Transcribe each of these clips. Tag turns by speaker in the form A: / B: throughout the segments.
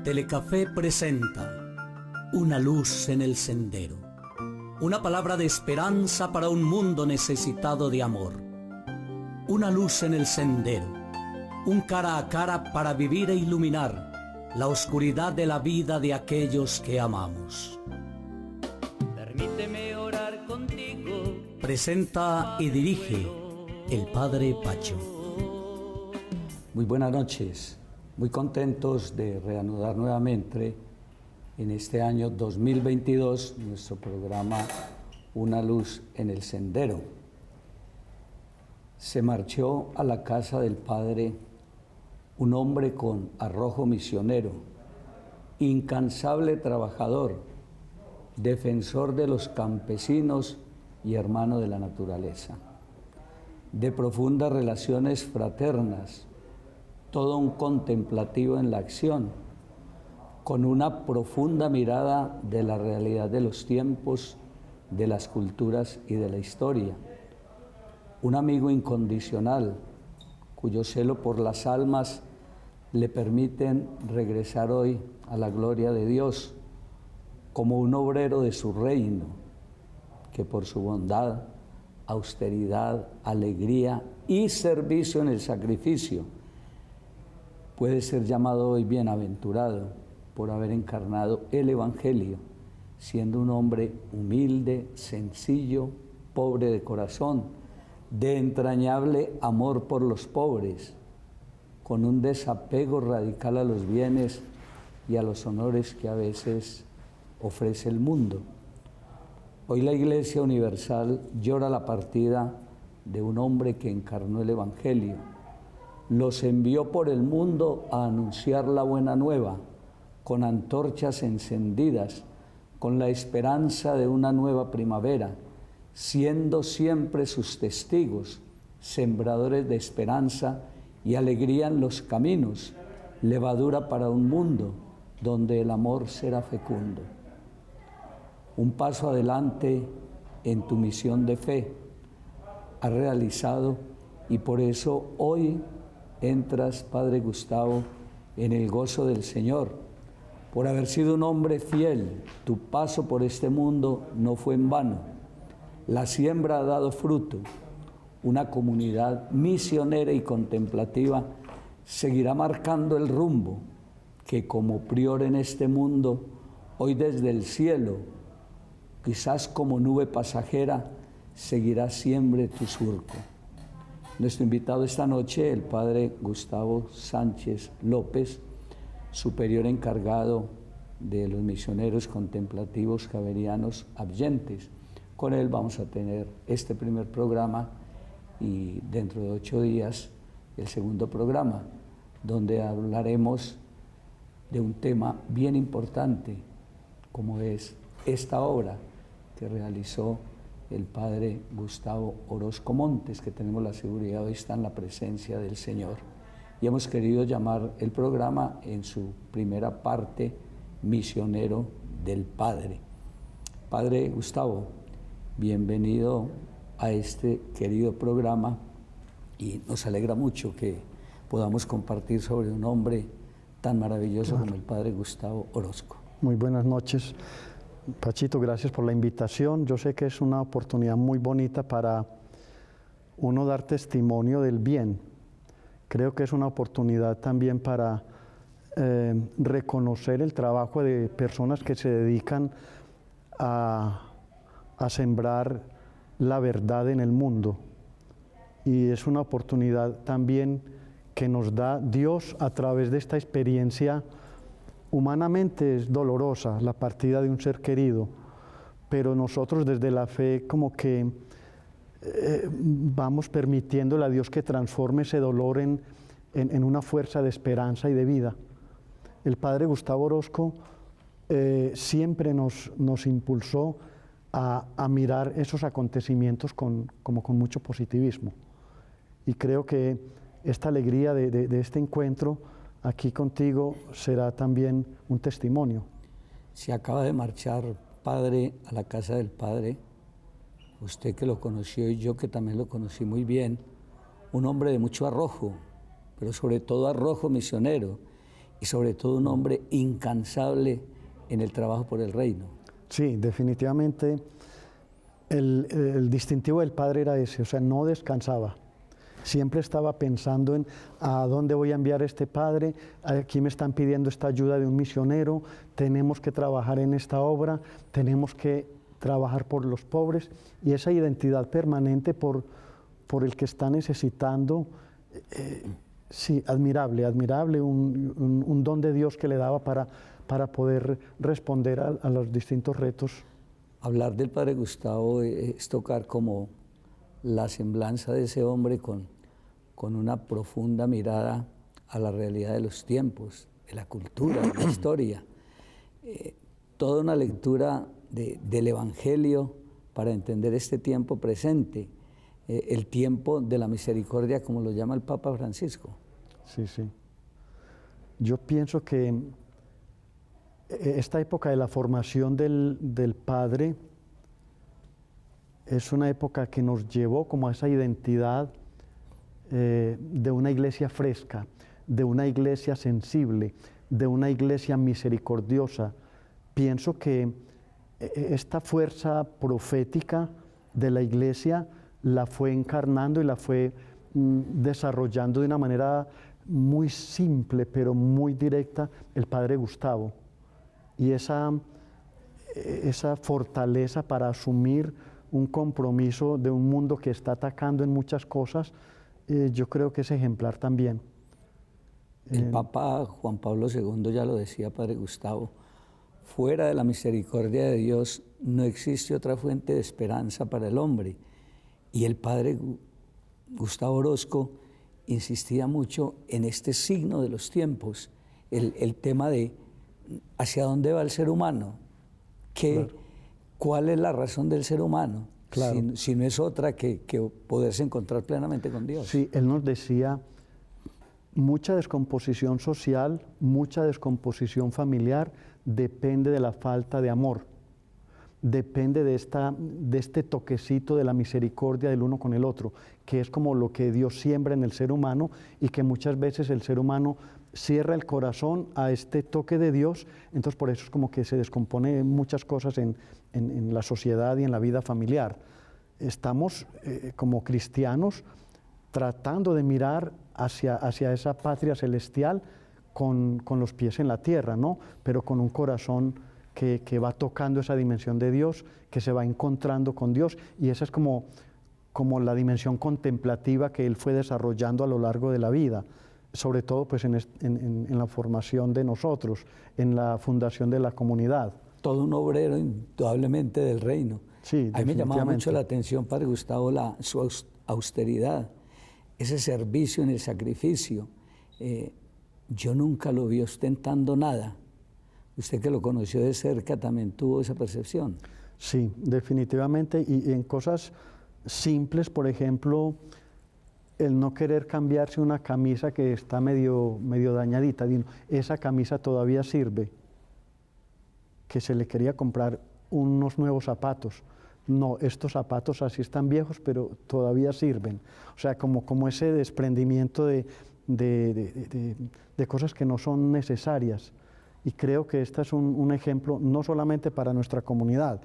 A: Telecafé presenta Una luz en el sendero. Una palabra de esperanza para un mundo necesitado de amor. Una luz en el sendero. Un cara a cara para vivir e iluminar la oscuridad de la vida de aquellos que amamos.
B: Permíteme orar contigo.
A: Presenta y dirige el Padre Pacho. Muy buenas noches. Muy contentos de reanudar nuevamente en este año 2022 nuestro programa Una luz en el sendero. Se marchó a la casa del Padre un hombre con arrojo misionero, incansable trabajador, defensor de los campesinos y hermano de la naturaleza, de profundas relaciones fraternas, todo un contemplativo en la acción, con una profunda mirada de la realidad de los tiempos, de las culturas y de la historia. Un amigo incondicional, cuyo celo por las almas le permiten regresar hoy a la gloria de Dios, como un obrero de su reino, que por su bondad, austeridad, alegría y servicio en el sacrificio, puede ser llamado hoy bienaventurado por haber encarnado el Evangelio, siendo un hombre humilde, sencillo, pobre de corazón, de entrañable amor por los pobres, con un desapego radical a los bienes y a los honores que a veces ofrece el mundo. Hoy la Iglesia Universal llora la partida de un hombre que encarnó el Evangelio. Los envió por el mundo a anunciar la buena nueva, con antorchas encendidas, con la esperanza de una nueva primavera, siendo siempre sus testigos, sembradores de esperanza y alegría en los caminos, levadura para un mundo donde el amor será fecundo. Un paso adelante en tu misión de fe has realizado, y por eso hoy entras, Padre Gustavo, en el gozo del Señor. Por haber sido un hombre fiel, tu paso por este mundo no fue en vano. La siembra ha dado fruto. Una comunidad misionera y contemplativa seguirá marcando el rumbo que, como prior en este mundo, hoy desde el cielo, quizás como nube pasajera, seguirá siempre tu surco. Nuestro invitado esta noche, el Padre Gustavo Sánchez López, superior encargado de los misioneros contemplativos javerianos abyentes. Con él vamos a tener este primer programa y dentro de 8 días el segundo programa, donde hablaremos de un tema bien importante, como es esta obra que realizó el Padre Gustavo Orozco Montes, que tenemos la seguridad hoy está en la presencia del Señor. Y hemos querido llamar el programa en su primera parte, Misionero del Padre. Padre Gustavo, bienvenido a este querido programa y nos alegra mucho que podamos compartir sobre un hombre tan maravilloso como el Padre Gustavo Orozco.
C: Muy buenas noches. Pachito, gracias por la invitación. Yo sé que es una oportunidad muy bonita para uno dar testimonio del bien. Creo que es una oportunidad también para reconocer el trabajo de personas que se dedican a sembrar la verdad en el mundo. Y es una oportunidad también que nos da Dios a través de esta experiencia. Humanamente es dolorosa la partida de un ser querido, pero nosotros desde la fe como que vamos permitiéndole a Dios que transforme ese dolor en una fuerza de esperanza y de vida. El Padre Gustavo Orozco siempre nos impulsó a mirar esos acontecimientos como con mucho positivismo. Y creo que esta alegría de este encuentro aquí contigo será también un testimonio.
A: Se acaba de marchar, Padre, a la casa del Padre, usted que lo conoció y yo que también lo conocí muy bien, un hombre de mucho arrojo, pero sobre todo arrojo misionero, y sobre todo un hombre incansable en el trabajo por el reino.
C: Sí, definitivamente el distintivo del padre era ese, o sea, no descansaba. Siempre estaba pensando en a dónde voy a enviar a este padre, aquí me están pidiendo esta ayuda de un misionero, tenemos que trabajar en esta obra, tenemos que trabajar por los pobres, y esa identidad permanente por el que está necesitando, sí, admirable, un don de Dios que le daba para poder responder a los distintos retos.
A: Hablar del padre Gustavo es tocar como la semblanza de ese hombre con una profunda mirada a la realidad de los tiempos, de la cultura, de la historia. Toda una lectura del Evangelio para entender este tiempo presente, el tiempo de la misericordia, como lo llama el Papa Francisco.
C: Sí, sí. Yo pienso que esta época de la formación del Padre es una época que nos llevó como a esa identidad de una iglesia fresca, de una iglesia sensible, de una iglesia misericordiosa. Pienso que esta fuerza profética de la iglesia la fue encarnando y la fue desarrollando de una manera muy simple, pero muy directa, el padre Gustavo. Y esa fortaleza para asumir un compromiso de un mundo que está atacando en muchas cosas, yo creo que es ejemplar también.
A: El Papa Juan Pablo II ya lo decía, padre Gustavo, fuera de la misericordia de Dios no existe otra fuente de esperanza para el hombre. Y el padre Gustavo Orozco insistía mucho en este signo de los tiempos, el tema de hacia dónde va el ser humano, claro. ¿Cuál es la razón del ser humano? Claro. Si no es otra que poderse encontrar plenamente con Dios.
C: Sí, él nos decía, mucha descomposición social, mucha descomposición familiar depende de la falta de amor, depende de este toquecito de la misericordia del uno con el otro, que es como lo que Dios siembra en el ser humano, y que muchas veces el ser humano cierra el corazón a este toque de Dios. Entonces por eso es como que se descompone muchas cosas en la sociedad y en la vida familiar. Estamos como cristianos tratando de mirar hacia esa patria celestial con los pies en la tierra, ¿no? Pero con un corazón que va tocando esa dimensión de Dios, que se va encontrando con Dios, y esa es como la dimensión contemplativa que él fue desarrollando a lo largo de la vida, sobre todo pues en la formación de nosotros, en la fundación de la comunidad.
A: Todo un obrero indudablemente del reino.
C: Sí,
A: a mí me llamaba mucho la atención, padre Gustavo, su austeridad, ese servicio en el sacrificio. Yo nunca lo vi ostentando nada. Usted que lo conoció de cerca también tuvo esa percepción.
C: Sí, definitivamente, y en cosas simples, por ejemplo, el no querer cambiarse una camisa que está medio dañadita, esa camisa todavía sirve, que se le quería comprar unos nuevos zapatos. No, estos zapatos así están viejos, pero todavía sirven. O sea, como ese desprendimiento de cosas que no son necesarias. Y creo que este es un ejemplo no solamente para nuestra comunidad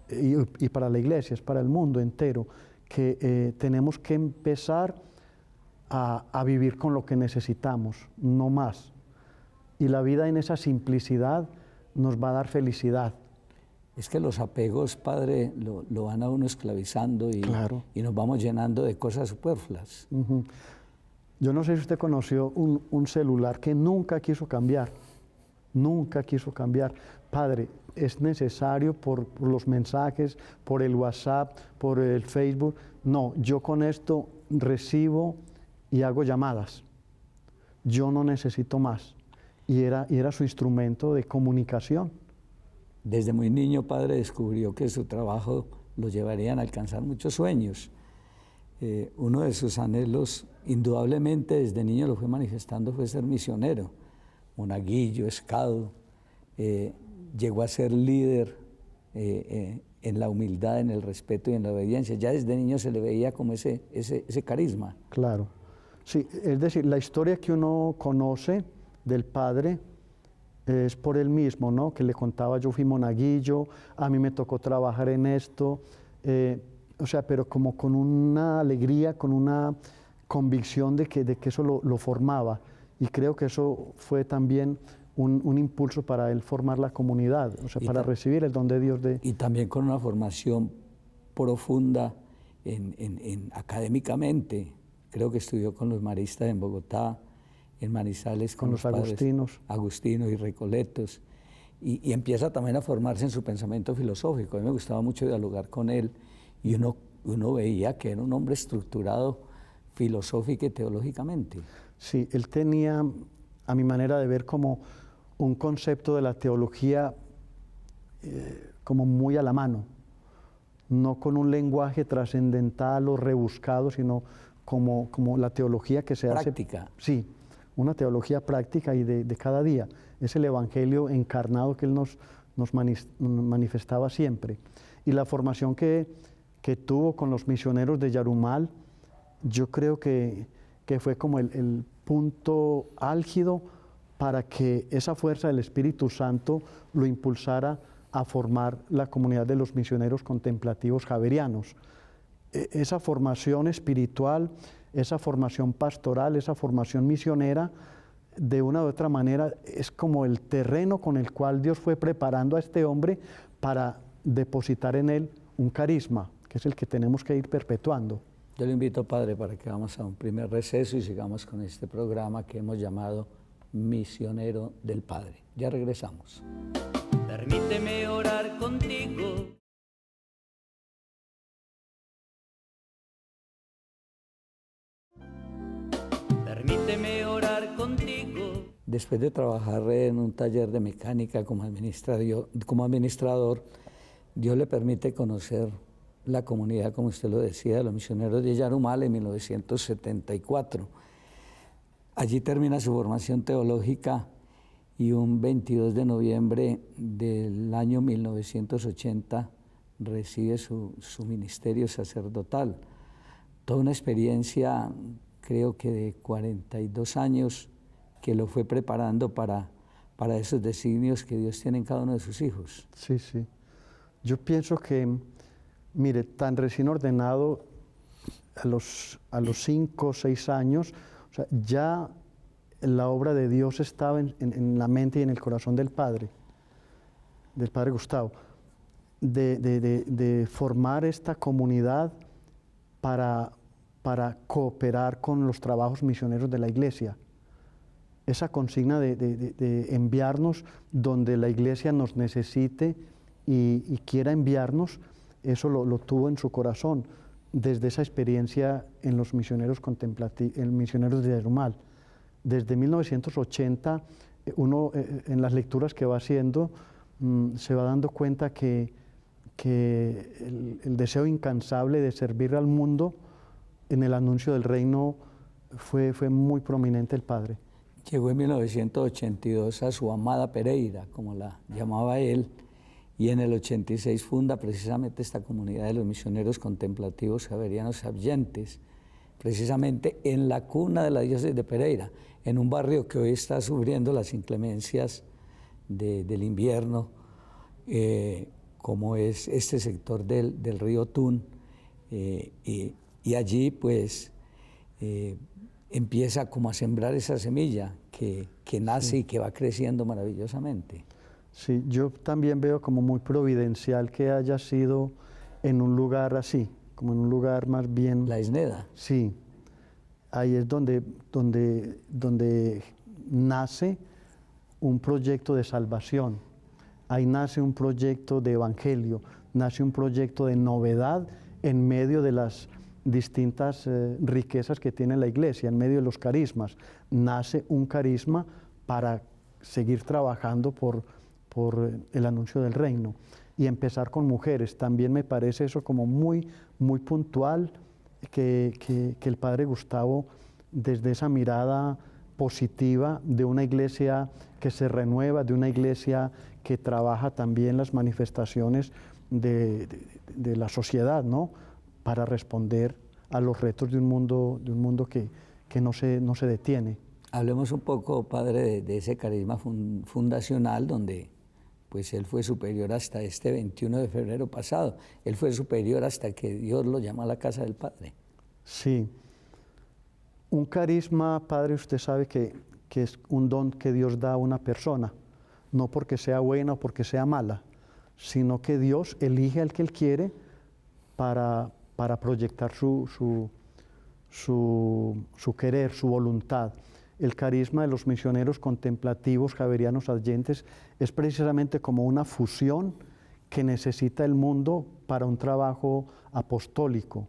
C: y para la iglesia, es para el mundo entero, que tenemos que empezar a vivir con lo que necesitamos, no más. Y la vida en esa simplicidad nos va a dar felicidad.
A: Es que los apegos, padre, lo van a uno esclavizando
C: claro.
A: Y nos vamos llenando de cosas superfluas.
C: Uh-huh. Yo no sé si usted conoció un celular que nunca quiso cambiar. Nunca quiso cambiar. Padre, es necesario por los mensajes, por el WhatsApp, por el Facebook. No, yo con esto recibo y hago llamadas. Yo no necesito más. Y era su instrumento de comunicación.
A: Desde muy niño, padre, descubrió que su trabajo lo llevaría a alcanzar muchos sueños. Uno de sus anhelos, indudablemente desde niño lo fue manifestando, fue ser misionero. Monaguillo, scout, llegó a ser líder en la humildad, en el respeto y en la obediencia. Ya desde niño se le veía como ese carisma.
C: Claro, sí, es decir, la historia que uno conoce del padre es por él mismo, ¿no? Que le contaba, yo fui monaguillo, a mí me tocó trabajar en esto, o sea, pero como con una alegría, con una convicción de que eso lo formaba. Y creo que eso fue también un impulso para él formar la comunidad, o sea, para recibir el don de Dios.
A: Y también con una formación profunda académicamente. Creo que estudió con los maristas en Bogotá, en Manizales,
C: con los agustinos.
A: Agustinos y recoletos. Y empieza también a formarse en su pensamiento filosófico. A mí me gustaba mucho dialogar con él y uno veía que era un hombre estructurado filosófica y teológicamente.
C: Sí, él tenía, a mi manera de ver, como un concepto de la teología como muy a la mano, no con un lenguaje trascendental o rebuscado, sino como la teología que se hace.
A: Práctica.
C: Sí, una teología práctica y de cada día. Es el evangelio encarnado que él nos manifestaba siempre. Y la formación que tuvo con los misioneros de Yarumal, yo creo que fue como el punto álgido para que esa fuerza del Espíritu Santo lo impulsara a formar la comunidad de los misioneros contemplativos javerianos. Esa formación espiritual, esa formación pastoral, esa formación misionera, de una u otra manera, es como el terreno con el cual Dios fue preparando a este hombre para depositar en él un carisma, que es el que tenemos que ir perpetuando.
A: Yo le invito, Padre, para que vamos a un primer receso y sigamos con este programa que hemos llamado Misionero del Padre. Ya regresamos.
B: Permíteme orar contigo. Permíteme orar contigo.
A: Después de trabajar en un taller de mecánica como administrador, Dios le permite conocer la comunidad, como usted lo decía, de los misioneros de Yarumal en 1974. Allí termina su formación teológica y un 22 de noviembre del año 1980 recibe su ministerio sacerdotal. Toda una experiencia, creo que de 42 años, que lo fue preparando para esos designios que Dios tiene en cada uno de sus hijos.
C: Sí, sí. Yo pienso que, mire, tan recién ordenado, a los 5 o 6 años, o sea, ya la obra de Dios estaba en la mente y en el corazón del Padre Gustavo, de formar esta comunidad para cooperar con los trabajos misioneros de la Iglesia. Esa consigna de enviarnos donde la Iglesia nos necesite y quiera enviarnos, eso lo tuvo en su corazón desde esa experiencia en los misioneros misioneros de Yarumal. Desde 1980, uno en las lecturas que va haciendo se va dando cuenta que el deseo incansable de servir al mundo en el anuncio del reino fue muy prominente el Padre.
A: Llegó en 1982 a su amada Pereira, como la llamaba él, y en el 86 funda precisamente esta comunidad de los misioneros contemplativos javerianos abyentes, precisamente en la cuna de la diócesis de Pereira, en un barrio que hoy está sufriendo las inclemencias del invierno, como es este sector del río Tun, y allí pues empieza como a sembrar esa semilla que nace sí, y que va creciendo maravillosamente.
C: Sí, yo también veo como muy providencial que haya sido en un lugar así, como en un lugar más bien...
A: La Isneda.
C: Sí, ahí es donde nace un proyecto de salvación, ahí nace un proyecto de evangelio, nace un proyecto de novedad en medio de las distintas riquezas que tiene la Iglesia, en medio de los carismas. Nace un carisma para seguir trabajando por el anuncio del reino y empezar con mujeres. También me parece eso como muy puntual, que el Padre Gustavo, desde esa mirada positiva de una iglesia que se renueva, de una iglesia que trabaja también las manifestaciones de la sociedad, ¿no?, para responder a los retos de un mundo que no se detiene.
A: Hablemos un poco, padre, de ese carisma fundacional donde pues él fue superior hasta este 21 de febrero pasado. Él fue superior hasta que Dios lo llamó a la casa del Padre.
C: Sí. Un carisma, padre, usted sabe que es un don que Dios da a una persona, no porque sea buena o porque sea mala, sino que Dios elige al que Él quiere para proyectar su querer, su voluntad. El carisma de los misioneros contemplativos javerianos adyentes es precisamente como una fusión que necesita el mundo para un trabajo apostólico.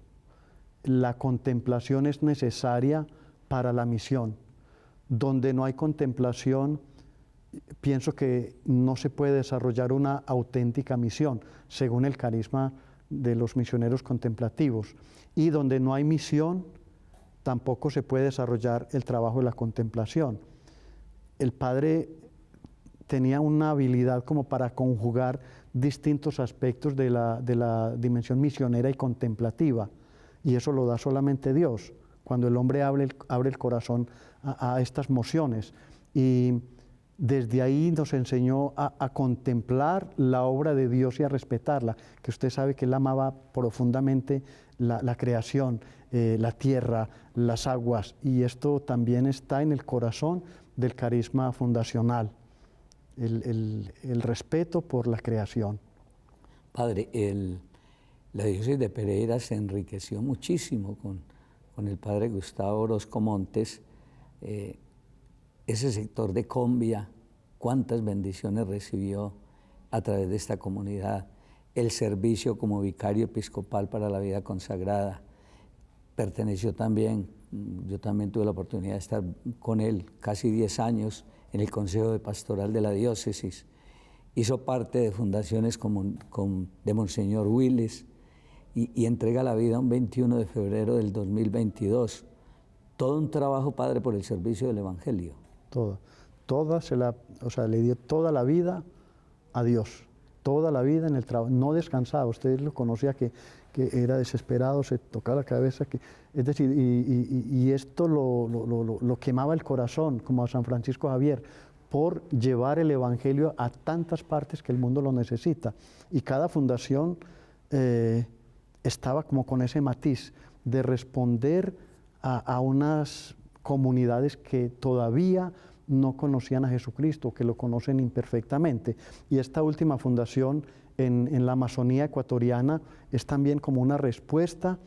C: La contemplación es necesaria para la misión. Donde no hay contemplación, pienso que no se puede desarrollar una auténtica misión, según el carisma de los misioneros contemplativos. Y donde no hay misión, tampoco se puede desarrollar el trabajo de la contemplación. El Padre tenía una habilidad como para conjugar distintos aspectos de la dimensión misionera y contemplativa, y eso lo da solamente Dios, cuando el hombre abre el corazón a estas mociones. Y desde ahí nos enseñó a contemplar la obra de Dios y a respetarla, que usted sabe que Él amaba profundamente la creación, la tierra, las aguas, y esto también está en el corazón del carisma fundacional, el respeto por la creación.
A: Padre, la diócesis de Pereira se enriqueció muchísimo con el padre Gustavo Orozco Montes. Ese sector de Combia, cuántas bendiciones recibió a través de esta comunidad, el servicio como vicario episcopal para la vida consagrada. Perteneció también, yo también tuve la oportunidad de estar con él casi 10 años en el Consejo de Pastoral de la Diócesis. Hizo parte de fundaciones de Monseñor Willis y entrega la vida un 21 de febrero del 2022. Todo un trabajo, padre, por el servicio del Evangelio.
C: Le dio toda la vida a Dios, toda la vida en el trabajo, no descansaba. Usted lo conocía que era desesperado, se tocaba la cabeza, es decir, y esto lo quemaba el corazón, como a San Francisco Javier, por llevar el Evangelio a tantas partes que el mundo lo necesita. Y cada fundación estaba como con ese matiz de responder a unas comunidades que todavía no conocían a Jesucristo, que lo conocen imperfectamente. Y esta última fundación en la Amazonía ecuatoriana es también como una respuesta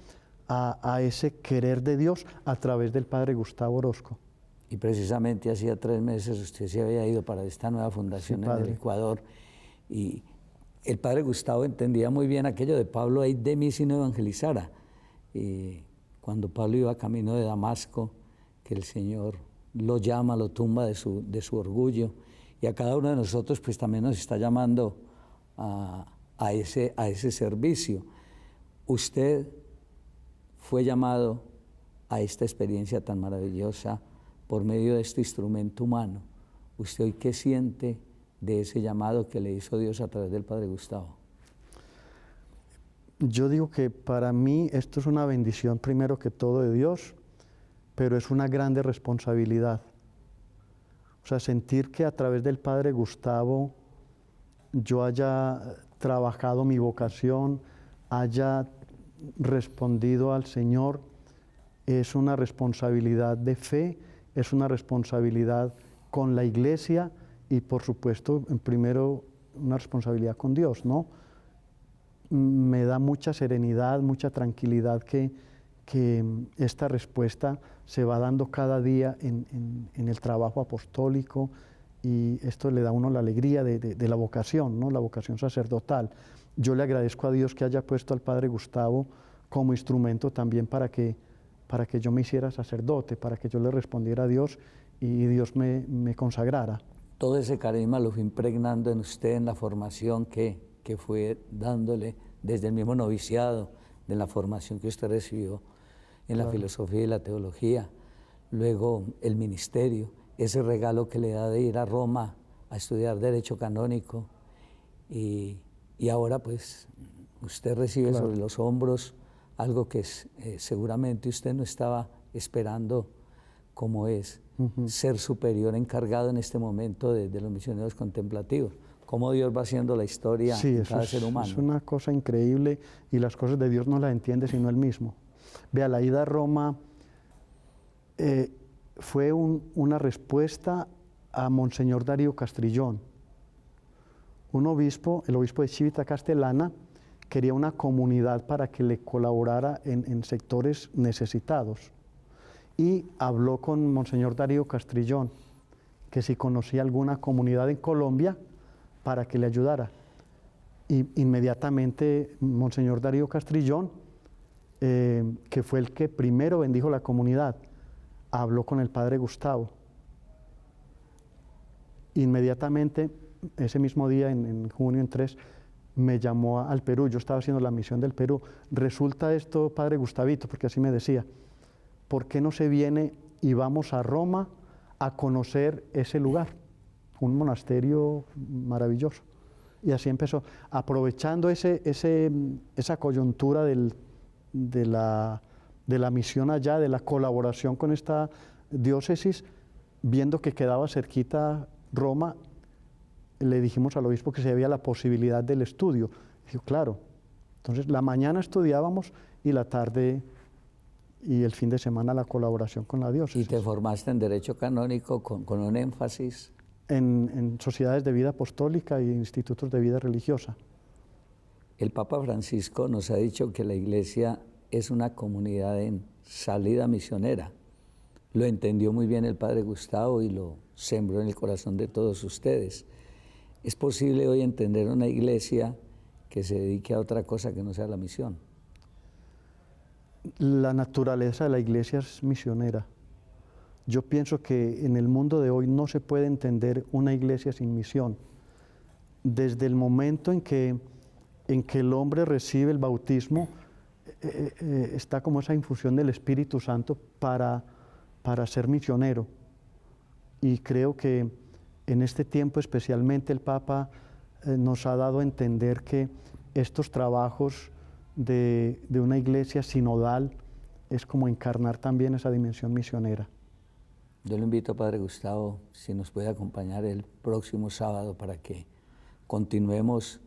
C: a ese querer de Dios a través del padre Gustavo Orozco.
A: Y precisamente hacía 3 meses usted se había ido para esta nueva fundación en el Ecuador, y el padre Gustavo entendía muy bien aquello de Pablo, "Ay de mí si no evangelizara". Y cuando Pablo iba camino de Damasco, que el Señor lo llama, lo tumba de su orgullo, y a cada uno de nosotros pues también nos está llamando a ese servicio. Usted fue llamado a esta experiencia tan maravillosa por medio de este instrumento humano. ¿Usted hoy qué siente de ese llamado que le hizo Dios a través del padre Gustavo?
C: Yo digo que para mí esto es una bendición primero que todo de Dios, pero es una grande responsabilidad. O sea, sentir que a través del padre Gustavo yo haya trabajado mi vocación, haya respondido al Señor, es una responsabilidad de fe, es una responsabilidad con la Iglesia y por supuesto, primero, una responsabilidad con Dios, ¿no? Me da mucha serenidad, mucha tranquilidad que esta respuesta se va dando cada día en el trabajo apostólico, y esto le da a uno la alegría de la vocación, ¿no? La vocación sacerdotal. Yo le agradezco a Dios que haya puesto al padre Gustavo como instrumento también para que yo me hiciera sacerdote, para que yo le respondiera a Dios y Dios me consagrara.
A: Todo ese carisma lo fue impregnando en usted en la formación que fue dándole desde el mismo noviciado, de la formación que usted recibió en la filosofía y la teología, luego el ministerio, ese regalo que le da de ir a Roma a estudiar Derecho Canónico, y ahora pues usted recibe sobre los hombros algo que seguramente usted no estaba esperando cómo es ser superior encargado en este momento de los misioneros contemplativos. Cómo Dios va haciendo la historia en cada ser humano.
C: Es una cosa increíble y las cosas de Dios no las entiende sino Él mismo. Vea, la ida a Roma fue una respuesta a Monseñor Darío Castrillón. Un obispo, el obispo de Civita Castellana, quería una comunidad para que le colaborara en sectores necesitados. Y habló con Monseñor Darío Castrillón, que si conocía alguna comunidad en Colombia, para que le ayudara. Y inmediatamente Monseñor Darío Castrillón, que fue el que primero bendijo la comunidad, habló con el padre Gustavo. Inmediatamente, ese mismo día, en junio, en 3, me llamó al Perú. Yo estaba haciendo la misión del Perú. Resulta esto, padre Gustavito, porque así me decía, ¿por qué no se viene y vamos a Roma a conocer ese lugar? Un monasterio maravilloso. Y así empezó, aprovechando esa coyuntura de la misión allá, de la colaboración con esta diócesis, viendo que quedaba cerquita Roma, le dijimos al obispo que se había la posibilidad del estudio. Dijo, claro. Entonces, la mañana estudiábamos y la tarde y el fin de semana la colaboración con la diócesis.
A: ¿Y te formaste en Derecho Canónico con un énfasis?
C: En sociedades de vida apostólica y institutos de vida religiosa.
A: El Papa Francisco nos ha dicho que la Iglesia es una comunidad en salida misionera. Lo entendió muy bien el Padre Gustavo y lo sembró en el corazón de todos ustedes. ¿Es posible hoy entender una Iglesia que se dedique a otra cosa que no sea la misión?
C: La naturaleza de la Iglesia es misionera. Yo pienso que en el mundo de hoy no se puede entender una iglesia sin misión. Desde el momento en que el hombre recibe el bautismo, está como esa infusión del Espíritu Santo para ser misionero. Y creo que en este tiempo especialmente el Papa nos ha dado a entender que estos trabajos de una iglesia sinodal es como encarnar también esa dimensión misionera.
A: Yo lo invito, Padre Gustavo, si nos puede acompañar el próximo sábado para que continuemos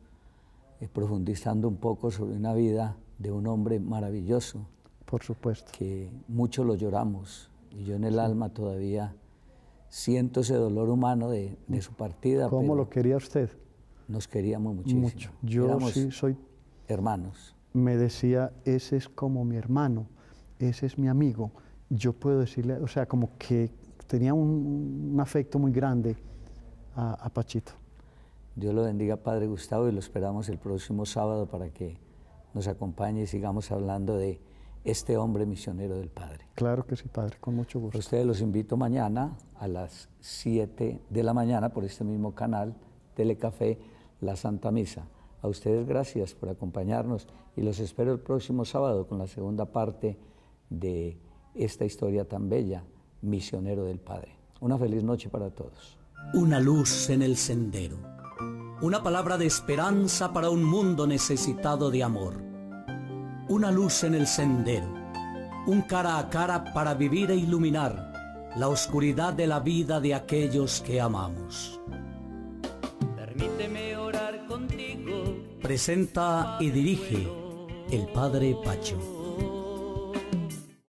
A: profundizando un poco sobre una vida de un hombre maravilloso.
C: Por supuesto.
A: Que mucho lo lloramos y yo en el alma todavía siento ese dolor humano de su partida.
C: ¿Cómo lo quería usted?
A: Nos queríamos muchísimo.
C: Mucho. Yo
A: éramos
C: sí soy
A: hermanos.
C: Me decía, ese es como mi hermano, ese es mi amigo. Yo puedo decirle, o sea, como que tenía un afecto muy grande a Pachito.
A: Dios lo bendiga, Padre Gustavo, y lo esperamos el próximo sábado para que nos acompañe y sigamos hablando de este hombre misionero del Padre.
C: Claro que sí, Padre, con mucho gusto.
A: A ustedes los invito mañana a las 7 de la mañana por este mismo canal, Telecafé, la Santa Misa. A ustedes gracias por acompañarnos y los espero el próximo sábado con la segunda parte de esta historia tan bella, Misionero del Padre. Una feliz noche para todos.
B: Una luz en el sendero. Una palabra de esperanza para un mundo necesitado de amor. Una luz en el sendero. Un cara a cara para vivir e iluminar la oscuridad de la vida de aquellos que amamos. Permíteme orar contigo. Presenta y dirige el Padre Pacho.